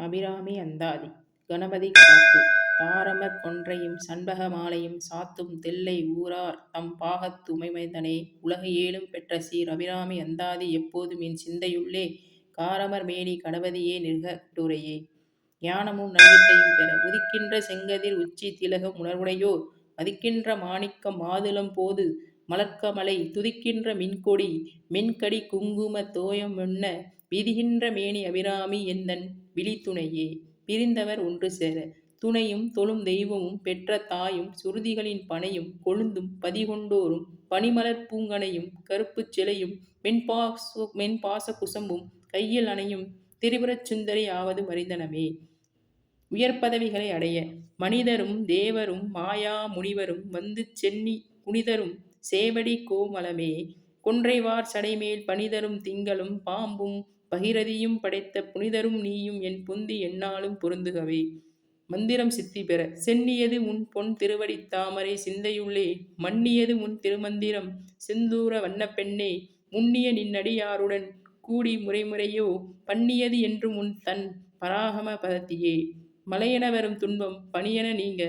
அபிராமி அந்தாதி. கணபதி காப்பு. தாரமர் கொன்றையும் சண்பக மாலையும் சாத்தும் தில்லை ஊரார் தம் பாகத்து உமைமைந்தனே. உலகு ஏழும் பெற்ற சீர் அபிராமி அந்தாதி எப்போதும் என் சிந்தையுள்ளே காரமர் மேனி கணபதியே நிற்க கட்டுரையே. ஞானமும் நல்வித்தையும் பெற உதிக்கின்ற செங்கதிர் உச்சி திலகம் உணர்வுடையோர் மதிக்கின்ற மாணிக்கம் மாதுளம் போது மலர்க்கமலை துதிக்கின்ற மின்கொடி மென்கடி குங்கும தோயம் உண்ண விதிகின்ற மேனி அபிராமி எந்தன் விழித்துணையே. பிரிந்தவர் ஒன்று சேர துணையும் தொழும் தெய்வமும் பெற்ற தாயும் சுருதிகளின் பனையும் கொழுந்தும் பதிகொண்டோரும் பனிமலர் பூங்கனையும் கருப்புச் சிலையும் மென்பாச குசம்பும் கையில் அணையும் திரிபுரச் சுந்தரி ஆவது மறிந்தனமே. உயர் பதவிகளை அடைய மனிதரும் தேவரும் மாயா முனிவரும் வந்து சென்னி புனிதரும் சேவடி கோமளமே. கொன்றைவார் சடைமேல் பனிதரும் திங்களும் பாம்பும் பகிரதியும் படைத்த புனிதரும் நீயும் என் புந்தி எந்நாளும் பொருந்துகவே. மந்திரம் சித்தி பெற சென்னியது உன் பொன் திருவடித் தாமரை சிந்தையுள்ளே மன்னியது உன் திருமந்திரம் செந்தூர வண்ணப் பெண்ணே. முன்னிய நின்னடியாருடன் கூடி முறைமுறையோ பண்ணியது என்றும் உன் தன் பராகம பதத்தியே. மலையென வரும் துன்பம் பனியென நீங்க